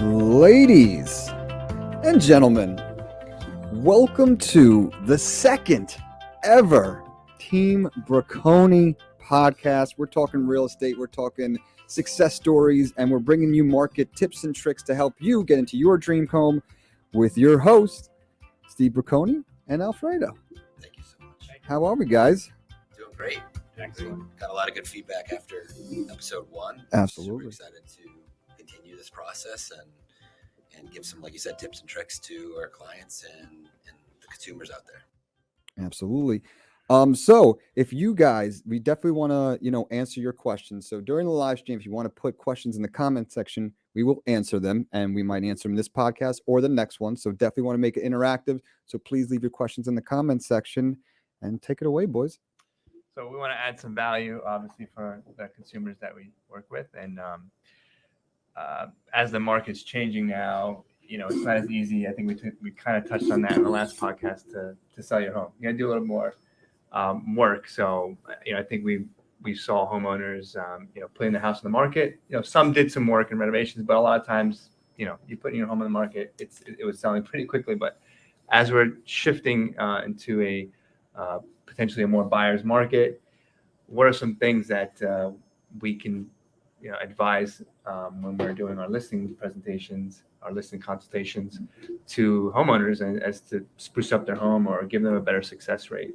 Ladies and gentlemen, welcome to the second ever Team Braconi podcast. We're talking real estate, we're talking success stories, and we're bringing you market tips and tricks to help you get into your dream home with your host, Steve Braconi and Alfredo. Thank you so much. How are we, guys? Doing great. Excellent. Got a lot of good feedback after episode 1. Absolutely. Super excited to continue this process and give some, like you said, tips and tricks to our clients and the consumers out there. Absolutely. So if you guys, we definitely want to, answer your questions. So during the live stream, if you want to put questions in the comment section, we will answer them, and we might answer them in this podcast or the next one. So definitely want to make it interactive. So please leave your questions in the comment section and take it away, boys. So we want to add some value, obviously, for the consumers that we work with. And as the market's changing now, it's not as easy. I think we kind of touched on that in the last podcast to sell your home. You got to do a little more work. So, I think we saw homeowners, putting the house on the market. Some did some work and renovations, but a lot of times, you put your home on the market, it was selling pretty quickly. But as we're shifting into a potentially a more buyer's market, what are some things that we can advise when we're doing our listing presentations, our listing consultations to homeowners, and as to spruce up their home or give them a better success rate?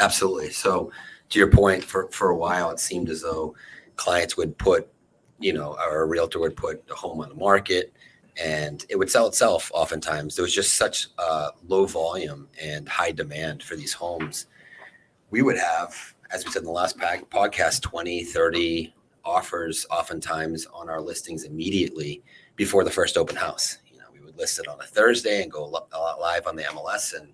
Absolutely. So to your point, for a while, it seemed as though clients would put, or a realtor would put the home on the market and it would sell itself. Oftentimes there was just such low volume and high demand for these homes. We would have, as we said in the last podcast, 20, 30 offers oftentimes on our listings immediately before the first open house. We would list it on a Thursday and go live on the MLS, and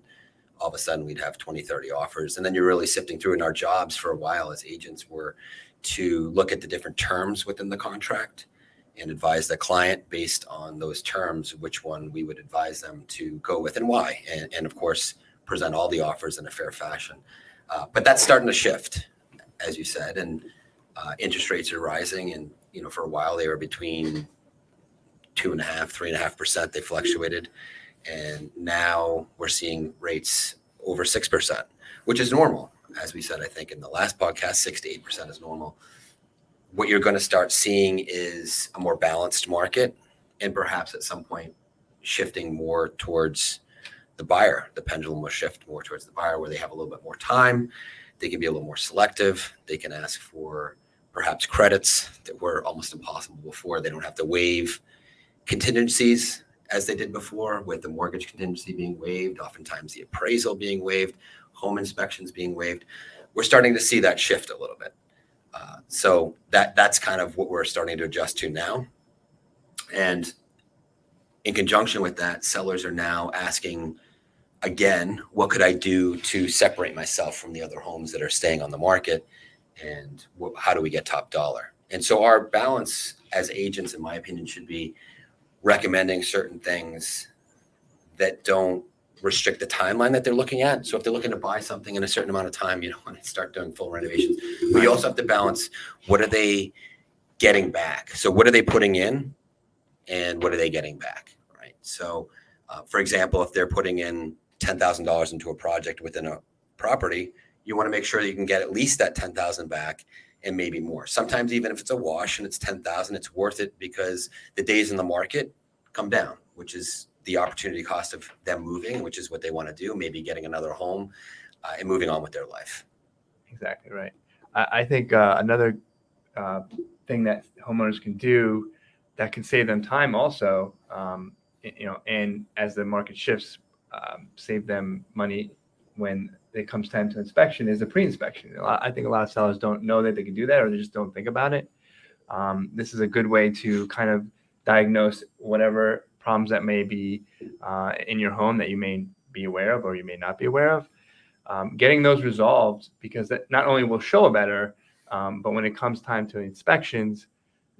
all of a sudden we'd have 20, 30 offers. And then you're really sifting through in our jobs for a while as agents were to look at the different terms within the contract and advise the client based on those terms, which one we would advise them to go with and why. And of course, present all the offers in a fair fashion. But that's starting to shift, as you said, and interest rates are rising. And, for a while they were between 2.5%, 3.5%. They fluctuated. And now we're seeing rates over 6%, which is normal. As we said, I think in the last podcast, 6 to 8% is normal. What you're going to start seeing is a more balanced market, and perhaps at some point shifting more towards the buyer. The pendulum will shift more towards the buyer, where they have a little bit more time. They can be a little more selective. They can ask for perhaps credits that were almost impossible before. They don't have to waive contingencies as they did before, with the mortgage contingency being waived, oftentimes the appraisal being waived, home inspections being waived. We're starting to see that shift a little bit. So that's kind of what we're starting to adjust to now. And in conjunction with that, sellers are now asking, again, what could I do to separate myself from the other homes that are staying on the market? And how do we get top dollar? And so our balance as agents, in my opinion, should be recommending certain things that don't restrict the timeline that they're looking at. So if they're looking to buy something in a certain amount of time, you don't want to start doing full renovations. But you also have to balance, what are they getting back? So what are they putting in and what are they getting back, right? So for example, if they're putting in $10,000 into a project within a property, you want to make sure that you can get at least that $10,000 back and maybe more. Sometimes even if it's a wash and it's $10,000, it's worth it because the days in the market come down, which is the opportunity cost of them moving, which is what they want to do, maybe getting another home and moving on with their life. Exactly right. I think another thing that homeowners can do that can save them time also, and as the market shifts, save them money when it comes time to inspection, is a pre-inspection. I think a lot of sellers don't know that they can do that, or they just don't think about it. This is a good way to kind of diagnose whatever problems that may be in your home that you may be aware of or you may not be aware of. Getting those resolved, because that not only will show better, but when it comes time to inspections,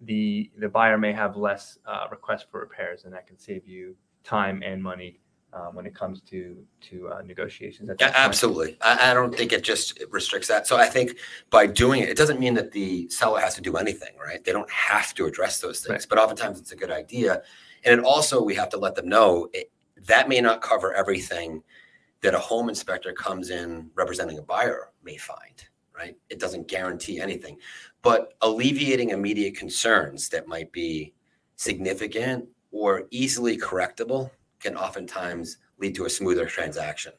the buyer may have less requests for repairs, and that can save you time and money when it comes to negotiations. At Yeah, that point. absolutely. I don't think it just restricts that. So I think by doing it, it doesn't mean that the seller has to do anything, right? They don't have to address those things, Right. but oftentimes it's a good idea. And it also, we have to let them know that may not cover everything that a home inspector comes in representing a buyer may find, right? It doesn't guarantee anything, but alleviating immediate concerns that might be significant or easily correctable can oftentimes lead to a smoother transaction.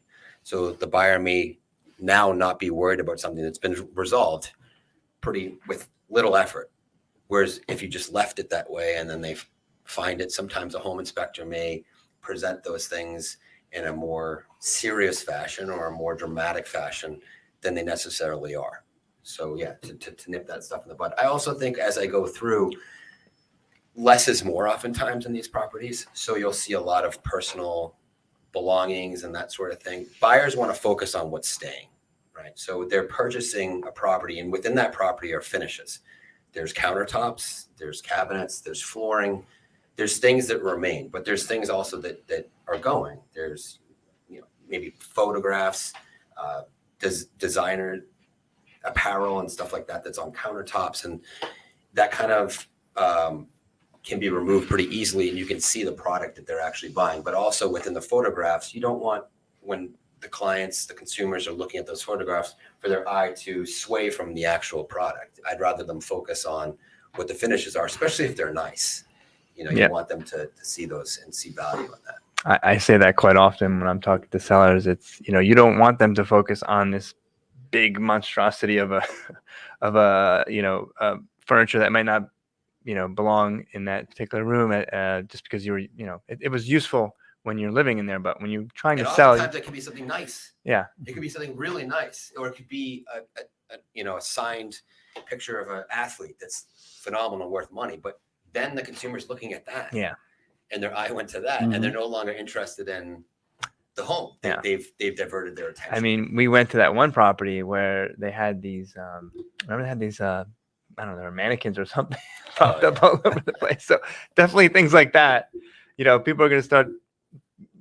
So the buyer may now not be worried about something that's been resolved with little effort. Whereas if you just left it that way and then they find it, sometimes a home inspector may present those things in a more serious fashion or a more dramatic fashion than they necessarily are. So yeah, to nip that stuff in the bud. I also think as I go through, less is more oftentimes in these properties. So you'll see a lot of personal belongings and that sort of thing. Buyers want to focus on what's staying, right? So they're purchasing a property, and within that property are finishes. There's countertops, there's cabinets, there's flooring, there's things that remain, but there's things also that are going. There's, maybe photographs, designer apparel and stuff like that that's on countertops, and that kind of can be removed pretty easily, and you can see the product that they're actually buying. But also within the photographs, you don't want, when the consumers are looking at those photographs, for their eye to sway from the actual product. I'd rather them focus on what the finishes are, especially if they're nice. You want them to see those and see value in that. I say that quite often when I'm talking to sellers. It's, you don't want them to focus on this big monstrosity of a furniture that might not, belong in that particular room just because it was useful when you're living in there, but when you're trying to sell, oftentimes it could be something nice. Yeah, it could be something really nice, or it could be a signed picture of an athlete that's phenomenal and worth money. But then the consumer's looking at that, and their eye went to that, and they're no longer interested in the home. They've diverted their attention. I mean, we went to that one property where they had these. Remember, they had these. I don't know, they were mannequins or something popped up all over the place. So definitely things like that. People are going to start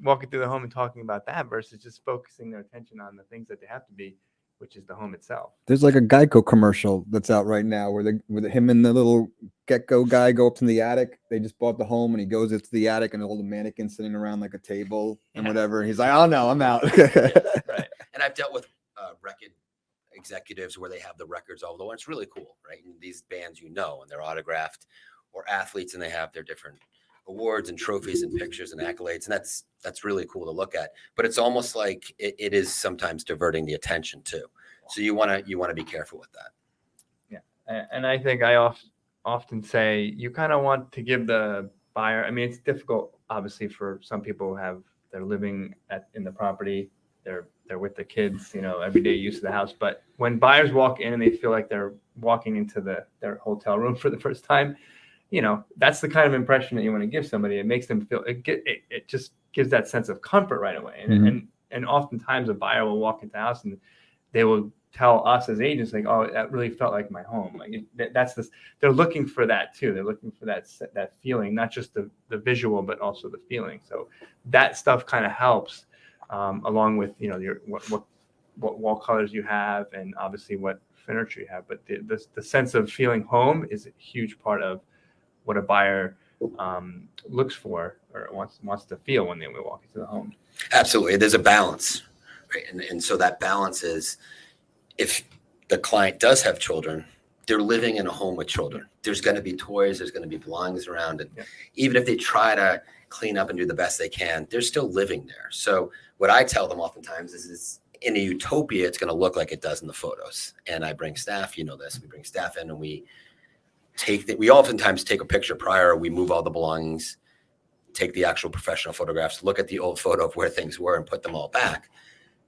walking through the home and talking about that versus just focusing their attention on the things that they have to be, which is the home itself. There's like a Geico commercial that's out right now where him and the little gecko guy go up to the attic. They just bought the home and he goes into the attic and all the mannequins sitting around like a table and whatever. And he's like, oh no, I'm out. Right. And I've dealt with record executives where they have the records all over. It's really cool, right? And these bands, and they're autographed, or athletes, and they have their different awards and trophies and pictures and accolades, and that's really cool to look at. But it's almost like it is sometimes diverting the attention too. So you want to be careful with that. Yeah, and I think I often say you kind of want to give the buyer. I mean, it's difficult, obviously, for some people who they're living in the property. They're with the kids, everyday use of the house. But when buyers walk in and they feel like they're walking into their hotel room for the first time, that's the kind of impression that you want to give somebody. It makes them feel it just gives that sense of comfort right away. And oftentimes a buyer will walk into the house and they will tell us as agents, like, oh, that really felt like my home. Like they're looking for that too. They're looking for that feeling, not just the visual, but also the feeling. So that stuff kind of helps. Along with your what wall colors you have, and obviously what furniture you have, but the sense of feeling home is a huge part of what a buyer looks for or wants to feel when they walk into the home. Absolutely, there's a balance, right? And so that balance is, if the client does have children, they're living in a home with children. There's going to be toys, there's going to be belongings around it. Yeah. Even if they try to clean up and do the best they can, they're still living there. So what I tell them oftentimes is in a utopia, it's going to look like it does in the photos. And I bring staff, this, we bring staff in and we oftentimes take a picture prior, we move all the belongings, take the actual professional photographs, look at the old photo of where things were and put them all back.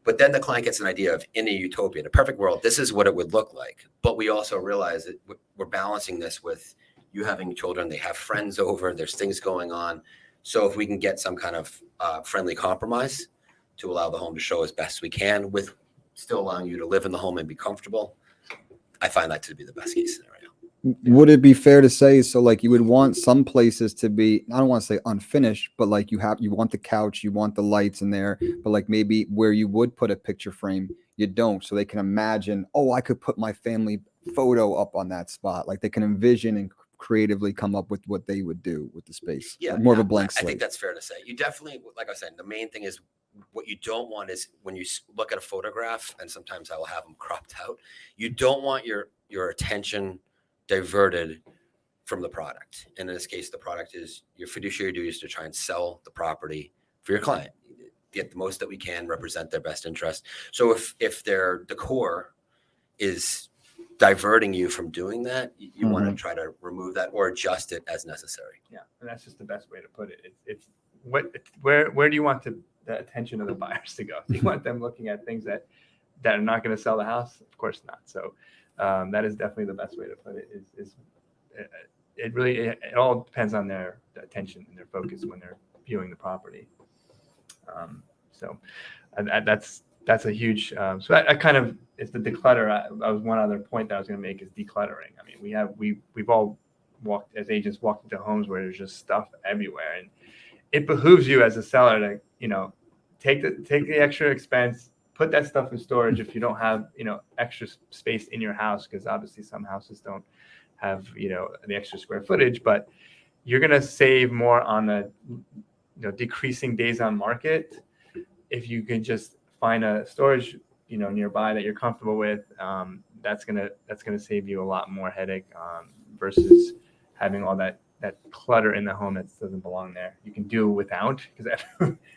But then the client gets an idea of, in a utopia, in a perfect world, this is what it would look like. But we also realize that we're balancing this with you having children, they have friends over, there's things going on. So if we can get some kind of friendly compromise to allow the home to show as best we can, with still allowing you to live in the home and be comfortable, I find that to be the best case scenario. would it be fair to say, so like you would want some places to be, I don't want to say unfinished, but like you want the couch, you want the lights in there, but like maybe where you would put a picture frame, you don't, so they can imagine, oh, I could put my family photo up on that spot. Like they can envision and creatively come up with what they would do with the space. Yeah, Like more of a blank I slate. think that's fair to say. You definitely, like I was saying, the main thing is what you don't want is when you look at a photograph, and sometimes I will have them cropped out. You don't want your attention diverted from the product. And in this case, the product is your fiduciary duty is to try and sell the property for your client, get the most that we can, represent their best interest. So if their decor is diverting you from doing that, you want to try to remove that or adjust it as necessary. Yeah, and that's just the best way to put it. Where do you want the attention of the buyers to go? Do you want them looking at things that are not going to sell the house? Of course not. So that is definitely the best way to put it. It all depends on their attention and their focus when they're viewing the property. That's a huge. So that kind of is the declutter. That was one other point that I was going to make is decluttering. I mean, we've all walked as agents walked into homes where there's just stuff everywhere, and it behooves you as a seller to take the extra expense, put that stuff in storage if you don't have extra space in your house, because obviously some houses don't have the extra square footage, but you're going to save more on the decreasing days on market if you can just find a storage nearby that you're comfortable with. That's gonna save you a lot more headache versus having all that clutter in the home that doesn't belong there. You can do without, because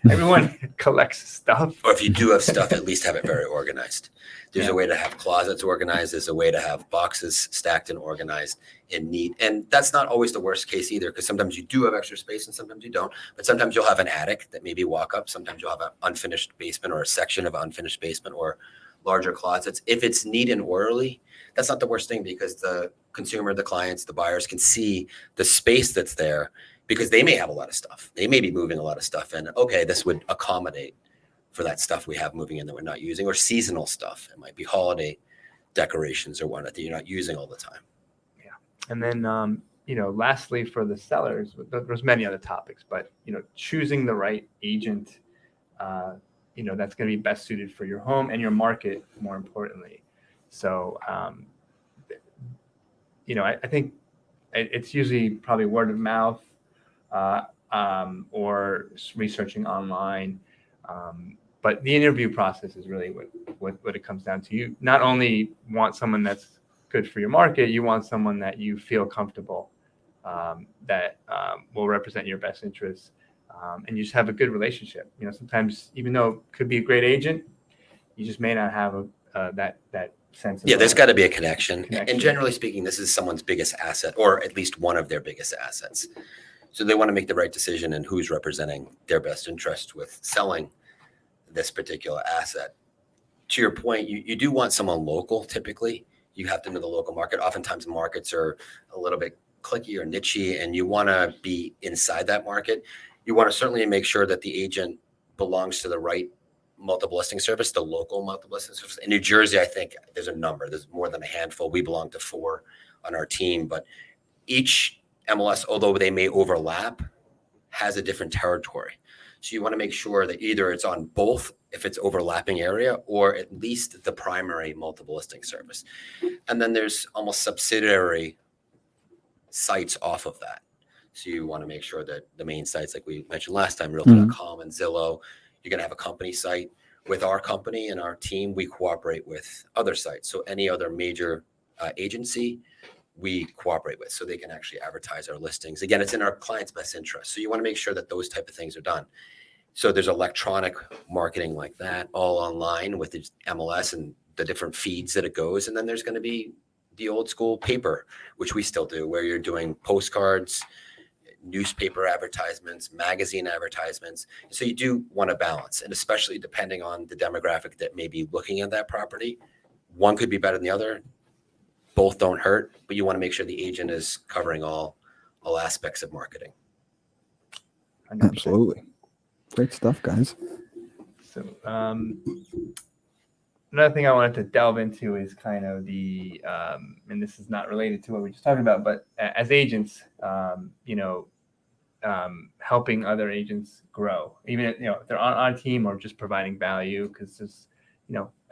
everyone collects stuff. Or if you do have stuff, at least have it very organized. There's a way to have closets organized. There's a way to have boxes stacked and organized and neat. And that's not always the worst case either, because sometimes you do have extra space and sometimes you don't. But sometimes you'll have an attic that maybe walk up. Sometimes you'll have an unfinished basement or a section of unfinished basement or larger closets. If it's neat and orderly, that's not the worst thing, because the consumer, the clients, the buyers can see the space that's there, because they may have a lot of stuff. They may be moving a lot of stuff in. Okay, this would accommodate for that stuff we have moving in that we're not using, or seasonal stuff. It might be holiday decorations or whatnot that you're not using all the time. Yeah. And then, lastly, for the sellers, there's many other topics, but, choosing the right agent, that's going to be best suited for your home and your market, more importantly. So, I think it's usually probably word of mouth or researching online. But the interview process is really what it comes down to. You not only want someone that's good for your market, you want someone that you feel comfortable, that will represent your best interests, and you just have a good relationship. Sometimes, even though it could be a great agent, you just may not have that sense of there's got to be a connection. And generally speaking, this is someone's biggest asset, or at least one of their biggest assets. So they want to make the right decision and who's representing their best interest with selling this particular asset. To your point, you do want someone local. Typically, you have to know the local market. Oftentimes markets are a little bit clicky or nichey, and you want to be inside that market. You want to certainly make sure that the agent belongs to the right multiple listing service, the local multiple listing service. In New Jersey, I think there's a number. There's more than a handful. We belong to 4 on our team, but each MLS, although they may overlap, has a different territory. So you want to make sure that either it's on both, if it's overlapping area, or at least the primary multiple listing service. And then there's almost subsidiary sites off of that. So you want to make sure that the main sites, like we mentioned last time, Realtor.com and Zillow, you're going to have a company site. With our company and our team, we cooperate with other sites. So any other major agency, we cooperate with, so they can actually advertise our listings. Again, it's in our client's best interest. So you want to make sure that those type of things are done. So there's electronic marketing like that, all online with the MLS and the different feeds that it goes. And then there's going to be the old school paper, which we still do, where you're doing postcards, newspaper advertisements, magazine advertisements. So you do want to balance, and especially depending on the demographic that may be looking at that property, one could be better than the other. Both don't hurt, but you want to make sure the agent is covering all aspects of marketing. 100%. Absolutely. Great stuff, guys. So, another thing I wanted to delve into is kind of the, and this is not related to what we were just talking about, but as agents, helping other agents grow, even if, if they're on team or just providing value, because there's,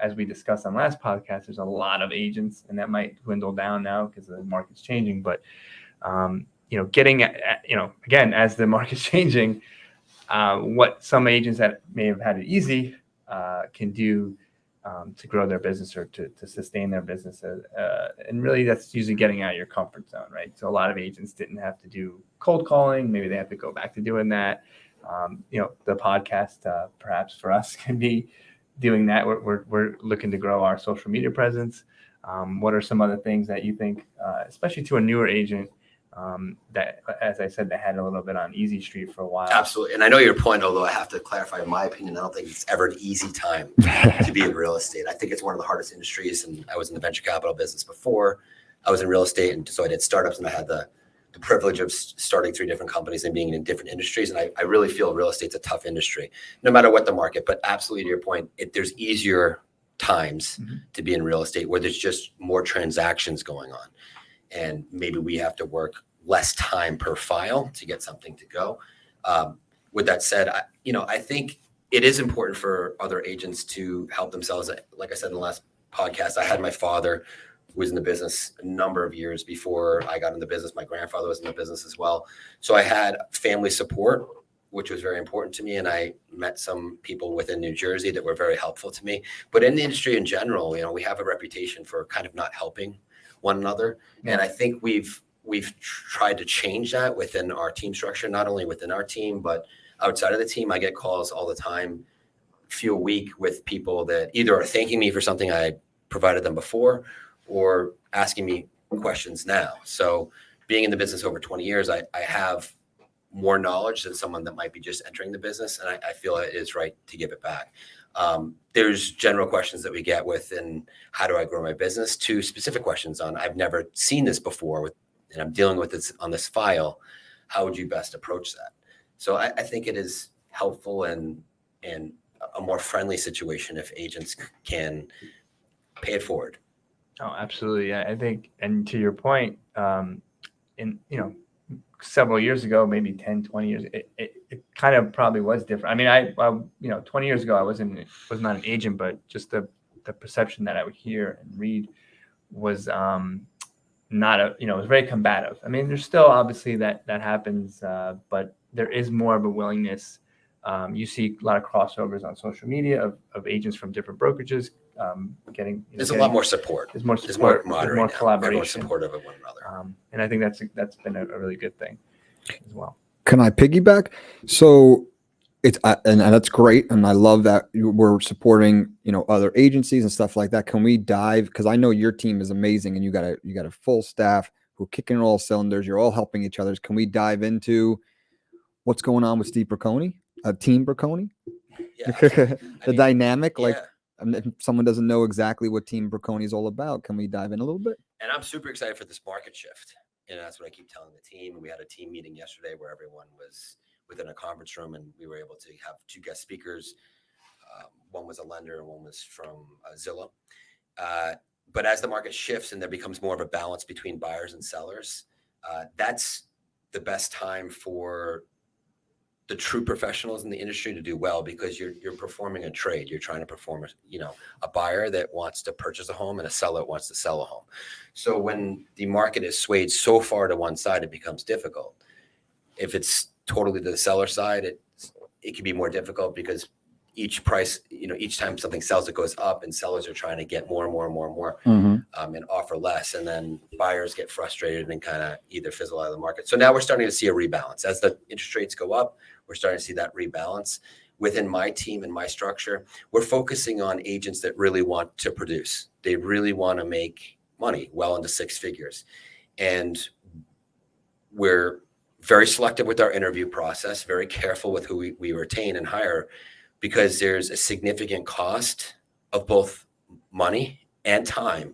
as we discussed on last podcast, there's a lot of agents, and that might dwindle down now because the market's changing. But getting again, as the market's changing, what some agents that may have had it easy can do to grow their business or to sustain their business. And really that's usually getting out of your comfort zone, right? So a lot of agents didn't have to do cold calling. Maybe they have to go back to doing that. The podcast perhaps for us can be doing that. We're looking to grow our social media presence. What are some other things that you think, especially to a newer agent, that, as I said, that had a little bit on easy street for a while? Absolutely. And I know your point, although I have to clarify, in my opinion, I don't think it's ever an easy time to be in real estate. I think it's one of the hardest industries. And I was in the venture capital business before I was in real estate. And so I did startups, and I had the privilege of starting 3 different companies and being in different industries. And I really feel real estate's a tough industry, no matter what the market. But absolutely to your point, there's easier times to be in real estate where there's just more transactions going on. And maybe we have to work less time per file to get something to go. With that said, I think it is important for other agents to help themselves. Like I said in the last podcast, I had my father, who was in the business a number of years before I got in the business. My grandfather was in the business as well. So I had family support, which was very important to me. And I met some people within New Jersey that were very helpful to me. But in the industry in general, we have a reputation for kind of not helping one another. Yeah. And I think we've tried to change that within our team structure, not only within our team, but outside of the team. I get calls all the time, a week, with people that either are thanking me for something I provided them before or asking me questions now. So being in the business over 20 years, I have more knowledge than someone that might be just entering the business. And I feel it is right to give it back. There's general questions that we get within how do I grow my business, to specific questions on I've never seen this before and I'm dealing with this on this file. How would you best approach that? So I think it is helpful and a more friendly situation if agents can pay it forward. Oh, absolutely. I think, and to your point, several years ago, maybe 10, 20 years, it kind of probably was different. I mean, 20 years ago, I was not an agent, but just the perception that I would hear and read was it was very combative. I mean, there's still obviously that happens, but there is more of a willingness. You see a lot of crossovers on social media of agents from different brokerages there's a lot more support. There's more support. There's more collaboration. More supportive of one another. And I think that's been a really good thing as well. Can I piggyback? So and that's great, and I love that we're supporting other agencies and stuff like that. Can we dive? Because I know your team is amazing, and you got a full staff who are kicking all cylinders. You're all helping each other. Can we dive into what's going on with Steve Braconi, Team Braconi? Yeah, dynamic, yeah. Like. If someone doesn't know exactly what Team Braconi is all about, can we dive in a little bit? And I'm super excited for this market shift. And that's what I keep telling the team. We had a team meeting yesterday where everyone was within a conference room, and we were able to have 2 guest speakers. One was a lender and one was from Zillow. But as the market shifts and there becomes more of a balance between buyers and sellers, that's the best time for the true professionals in the industry to do well, because you're performing a trade. You're trying to perform a buyer that wants to purchase a home and a seller that wants to sell a home. So when the market is swayed so far to one side, it becomes difficult. If it's totally to the seller side, it can be more difficult, because each price, each time something sells, it goes up, and sellers are trying to get more and more and more and more, and offer less. And then buyers get frustrated and kind of either fizzle out of the market. So now we're starting to see a rebalance. As the interest rates go up, we're starting to see that rebalance. Within my team and my structure, we're focusing on agents that really want to produce. They really want to make money well into 6 figures. And we're very selective with our interview process, very careful with who we retain and hire, because there's a significant cost of both money and time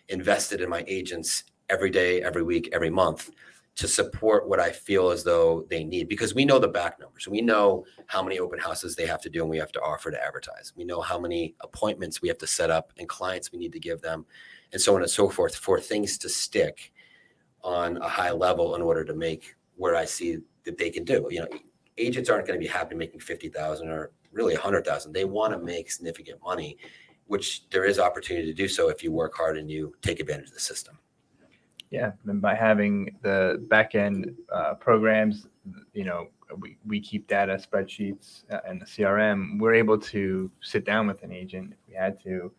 invested in my agents every day, every week, every month, to support what I feel as though they need, because we know the back numbers. We know how many open houses they have to do and we have to offer to advertise. We know how many appointments we have to set up and clients we need to give them, and so on and so forth, for things to stick on a high level in order to make where I see that they can do. Agents aren't going to be happy making 50,000 or really 100,000. They want to make significant money, which there is opportunity to do so if you work hard and you take advantage of the system. Yeah, and by having the back end programs, we keep data spreadsheets and the CRM. We're able to sit down with an agent if we had to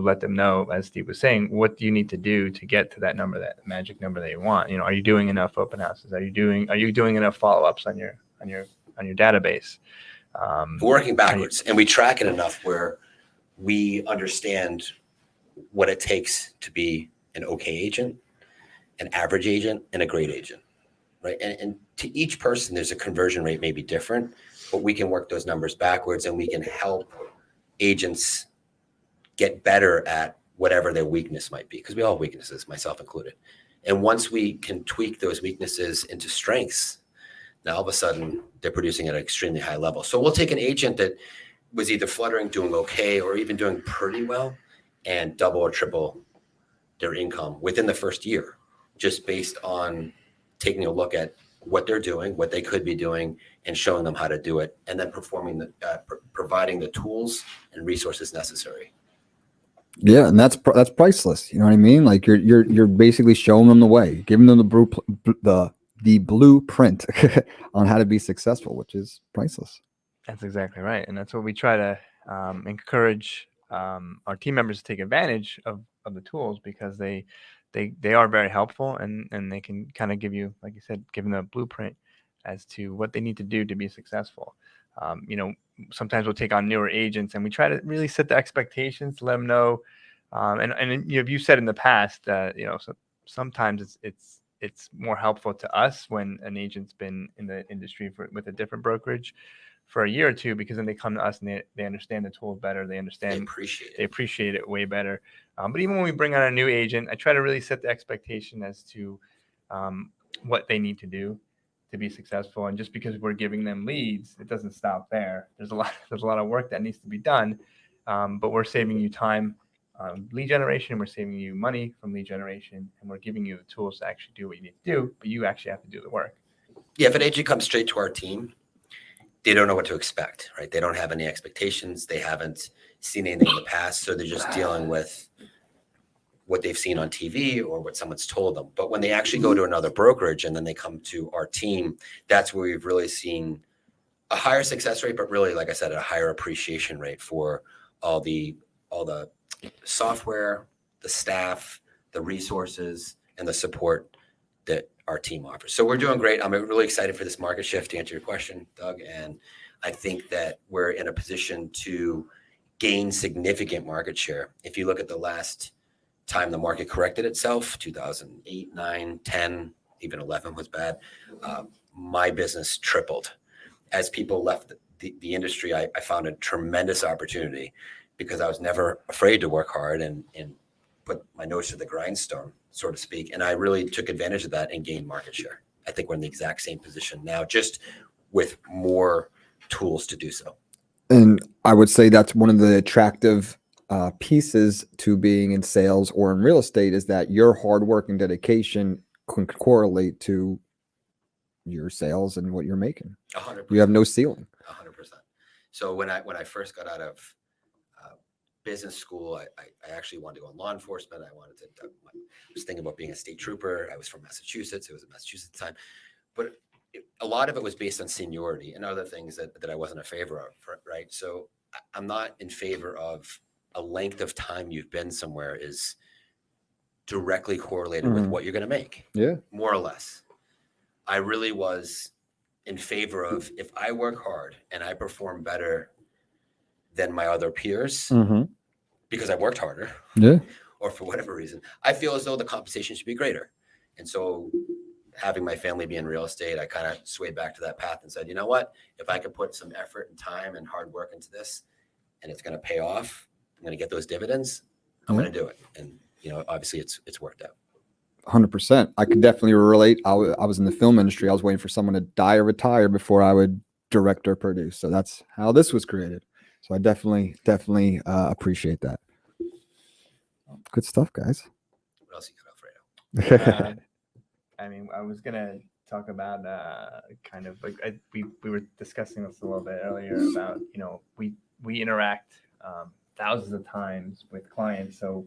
let them know, as Steve was saying, what do you need to do to get to that number, that magic number that you want. Are you doing enough open houses? Are you doing enough follow-ups on your database? Working backwards, and we track it enough where we understand what it takes to be an okay agent, an average agent, and a great agent, right? And to each person, there's a conversion rate may be different, but we can work those numbers backwards and we can help agents get better at whatever their weakness might be, because we all have weaknesses, myself included. And once we can tweak those weaknesses into strengths, now all of a sudden they're producing at an extremely high level. So we'll take an agent that was either fluttering, doing okay, or even doing pretty well, and double or triple their income within the first year, just based on taking a look at what they're doing, what they could be doing, and showing them how to do it, and then providing the tools and resources necessary. Yeah, and that's priceless. You know what I mean? Like you're basically showing them the way, giving them the blueprint on how to be successful, which is priceless. That's exactly right, and that's what we try to encourage our team members to take advantage of the tools, because they are very helpful, and they can kind of give you, like you said, give them a blueprint as to what they need to do to be successful. Sometimes we'll take on newer agents, and we try to really set the expectations to let them know. And you said in the past that so sometimes it's more helpful to us when an agent's been in the industry with a different brokerage for a year or two, because then they come to us and they understand the tools better. They appreciate it way better. But even when we bring on a new agent, I try to really set the expectation as to what they need to do to be successful. And just because we're giving them leads, it doesn't stop there. There's a lot of work that needs to be done. But we're saving you time lead generation, we're saving you money from lead generation, and we're giving you the tools to actually do what you need to do, but you actually have to do the work. Yeah, if an agent comes straight to our team, they don't know what to expect, right? They don't have any expectations. They haven't seen anything in the past, so they're just dealing with what they've seen on TV or what someone's told them. But when they actually go to another brokerage and then they come to our team, that's where we've really seen a higher success rate, but really, like I said, a higher appreciation rate for all the software, the staff, the resources, and the support that our team offers. So we're doing great. I'm really excited for this market shift, to answer your question, Doug. And I think that we're in a position to gain significant market share. If you look at the last time the market corrected itself, 2008, 9, 10, even 11 was bad, my business tripled. As people left the industry, I found a tremendous opportunity, because I was never afraid to work hard and put my nose to the grindstone, so to speak. And I really took advantage of that and gained market share. I think we're in the exact same position now, just with more tools to do so. And I would say that's one of the attractive pieces to being in sales or in real estate, is that your hard work and dedication can correlate to your sales and what you're making. 100%. You have no ceiling. 100%. So when I first got out of business school, I actually wanted to go in law enforcement. I was thinking about being a state trooper. I was from Massachusetts. It was in Massachusetts at the time. But a lot of it was based on seniority and other things that I wasn't in favor of, right? So I'm not in favor of a length of time you've been somewhere is directly correlated with what you're going to make. Yeah. More or less. I really was in favor of, if I work hard and I perform better than my other peers, because I worked harder, or for whatever reason, I feel as though the compensation should be greater. And so, having my family be in real estate, I kind of swayed back to that path and said, you know what, if I could put some effort and time and hard work into this, and it's going to pay off, I'm going to get those dividends, I'm going to do it. And obviously it's worked out. 100%. I could definitely relate. I was in the film industry. I was waiting for someone to die or retire before I would direct or produce. So that's how this was created. So I definitely appreciate that. Good stuff, guys. What else you got, Alfredo? I mean, I was gonna talk about kind of like we were discussing this a little bit earlier about, you know, we interact thousands of times with clients. So,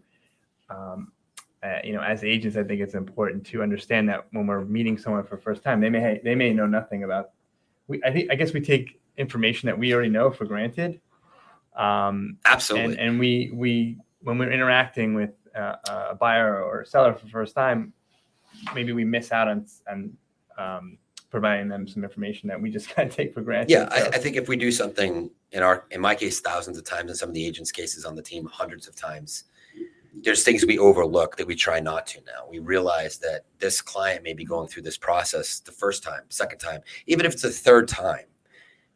you know, as agents, I think it's important to understand that when we're meeting someone for the first time, they may know nothing about. I guess we take information that we already know for granted. Absolutely. And we when we're interacting with a buyer or a seller for the first time, maybe we miss out on providing them some information that we just kind of take for granted. Yeah, I think if we do something in my case, thousands of times, in some of the agents' cases on the team, hundreds of times, there's things we overlook that we try not to now. We realize that this client may be going through this process the first time, second time, even if it's the third time.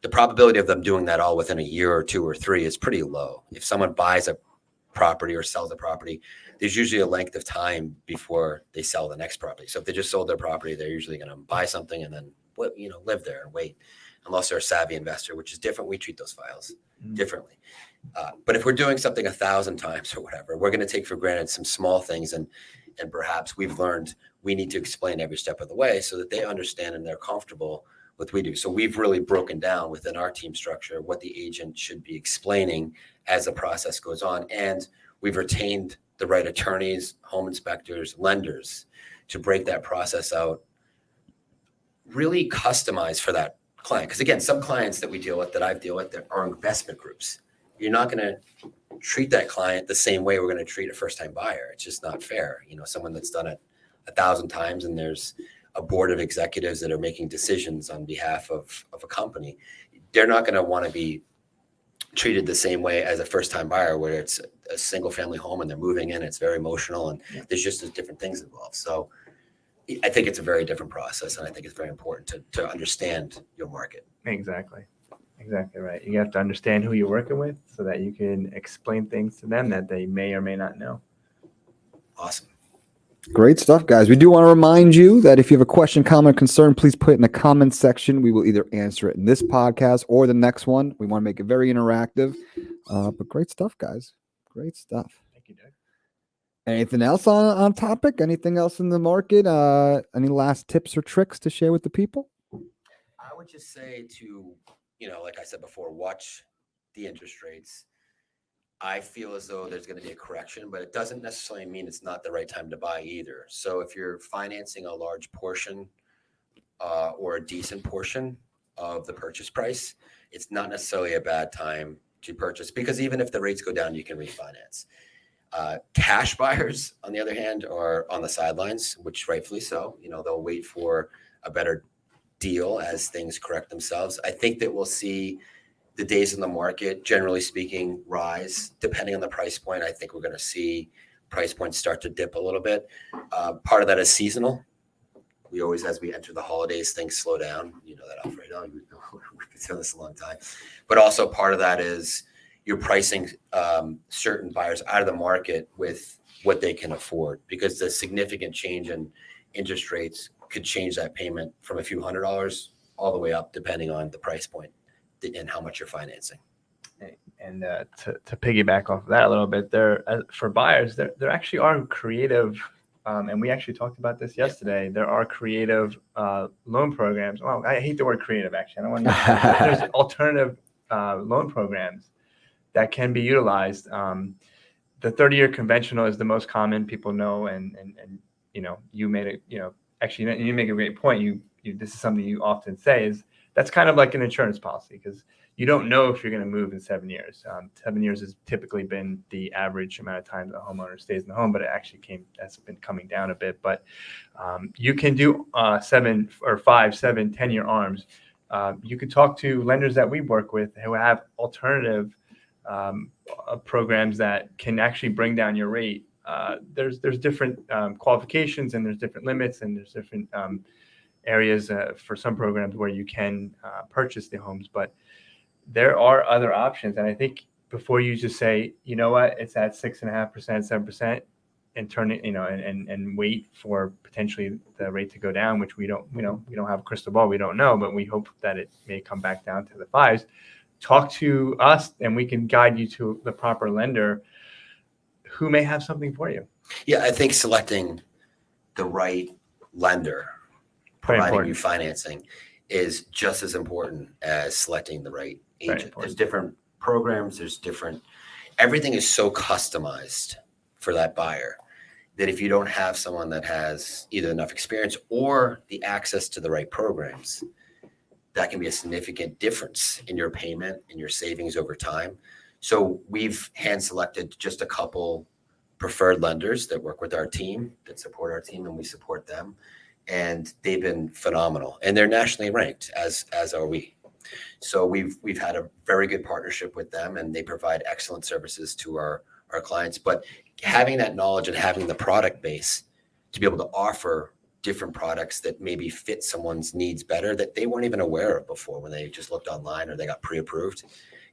The probability of them doing that all within a year or two or three is pretty low. If someone buys a property or sells a property, there's usually a length of time before they sell the next property. So if they just sold their property, they're usually going to buy something and then live there and wait, unless they're a savvy investor, which is different. We treat those files differently. But if we're doing something 1,000 times or whatever, we're going to take for granted some small things, and perhaps we've learned we need to explain every step of the way so that they understand and they're comfortable with what we do. So we've really broken down within our team structure what the agent should be explaining as the process goes on, and we've retained the right attorneys, home inspectors, lenders to break that process out, really customized for that client. Because again, some clients that we deal with, that I've dealt with, that are investment groups. You're not going to treat that client the same way we're going to treat a first-time buyer. It's just not fair. You know, someone that's done it 1,000 times, and there's a board of executives that are making decisions on behalf of a company. They're not going to want to be treated the same way as a first-time buyer, where it's a single-family home and they're moving in. It's very emotional, and there's just different things involved. So I think it's a very different process, and I think it's very important to understand your market. Exactly right. You have to understand who you're working with so that you can explain things to them that they may or may not know. Awesome. Great stuff, guys. We do want to remind you that if you have a question, comment, concern, please put it in the comments section. We will either answer it in this podcast or the next one. We want to make it very interactive. But great stuff, guys. Great stuff. Thank you, Doug. Anything else on topic? Anything else in the market? Any last tips or tricks to share with the people? I would just say to, like I said before, watch the interest rates. I feel as though there's going to be a correction, but it doesn't necessarily mean it's not the right time to buy either. So if you're financing a large portion or a decent portion of the purchase price, it's not necessarily a bad time to purchase, because even if the rates go down, you can refinance. Cash buyers, on the other hand, are on the sidelines, which rightfully so. They'll wait for a better deal as things correct themselves. I think that we'll see the days in the market, generally speaking, rise depending on the price point. I think we're going to see price points start to dip a little bit. Part of that is seasonal. We always, as we enter the holidays, things slow down. You know that, Alfredo. We've been doing this a long time. But also part of that is you're pricing certain buyers out of the market with what they can afford, because the significant change in interest rates could change that payment from a few $100s all the way up, depending on the price point and how much you're financing. And to piggyback off of that a little bit, for buyers, there actually are creative, and we actually talked about this yesterday. There are creative loan programs. Well, I hate the word creative, actually. I don't want to. There's alternative loan programs that can be utilized. The 30-year conventional is the most common. People know, and you made it. Actually, you make a great point. This is something you often say, is that's kind of like an insurance policy, because you don't know if you're going to move in 7 years. 7 years has typically been the average amount of time the homeowner stays in the home, but that's been coming down a bit. But you can do 7 or 5, 7, 10-year ARMs. You could talk to lenders that we work with who have alternative programs that can actually bring down your rate. There's different qualifications, and there's different limits, and there's different areas for some programs where you can purchase the homes, but there are other options. And I think before you just say, you know what, it's at 6.5%, 7%, and turn it, and wait for potentially the rate to go down, which we don't have a crystal ball. We don't know, but we hope that it may come back down to the 5s. Talk to us and we can guide you to the proper lender who may have something for you. Yeah, I think selecting the right lender providing you financing is just as important as selecting the right agent. There's different programs, everything is so customized for that buyer that if you don't have someone that has either enough experience or the access to the right programs, that can be a significant difference in your payment and your savings over time. So we've hand selected just a couple preferred lenders that work with our team, that support our team, and we support them. And they've been phenomenal, and they're nationally ranked, as are we. So we've had a very good partnership with them, and they provide excellent services to our clients. But having that knowledge and having the product base to be able to offer different products that maybe fit someone's needs better that they weren't even aware of before when they just looked online or they got pre-approved,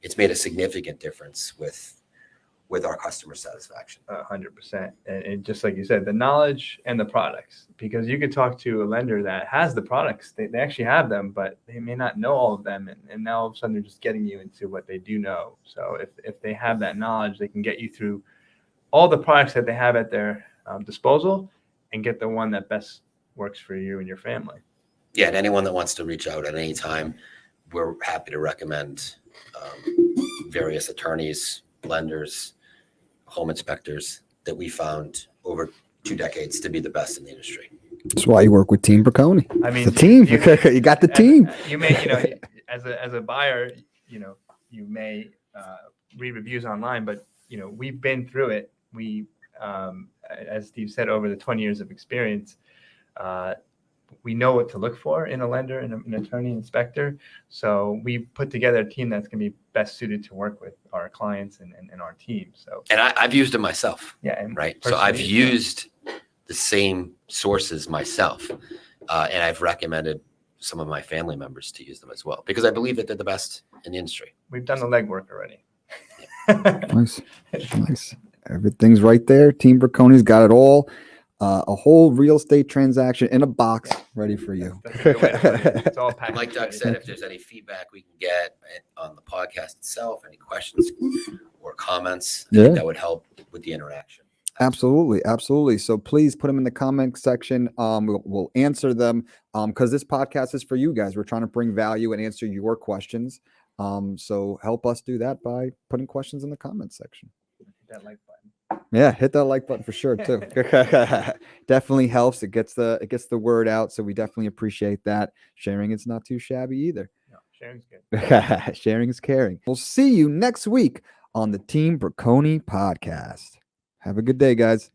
it's made a significant difference with our customer satisfaction. 100%. And just like you said, the knowledge and the products, because you could talk to a lender that has the products, they actually have them, but they may not know all of them. And now all of a sudden they're just getting you into what they do know. So if they have that knowledge, they can get you through all the products that they have at their disposal and get the one that best works for you and your family. Yeah. And anyone that wants to reach out at any time, we're happy to recommend various attorneys, lenders, home inspectors that we found over 2 decades to be the best in the industry. That's why you work with Team Braconi. I mean, the team. You got the team. You may, as a buyer, you may read reviews online, but we've been through it. We, as Steve said, over the 20 years of experience, we know what to look for in a lender and an attorney inspector. So we put together a team that's going to be best suited to work with our clients and our team. So, and I've used them myself. Yeah. Right. So I've used the same sources myself. And I've recommended some of my family members to use them as well, because I believe that they're the best in the industry. We've done the legwork already. Nice. Everything's right there. Team Braconi's got it all. A whole real estate transaction in a box ready for you. It's all packaged. Like Doug said, if there's any feedback we can get on the podcast itself, any questions or comments, I think that would help with the interaction. Absolutely. So please put them in the comment section. We'll answer them because this podcast is for you guys. We're trying to bring value and answer your questions. So help us do that by putting questions in the comment section. Hit that like button. Yeah, hit that like button for sure too. Definitely helps. It gets the word out. So we definitely appreciate that. Sharing is not too shabby either. No, sharing's good. Sharing is caring. We'll see you next week on the Team Braconi podcast. Have a good day, guys.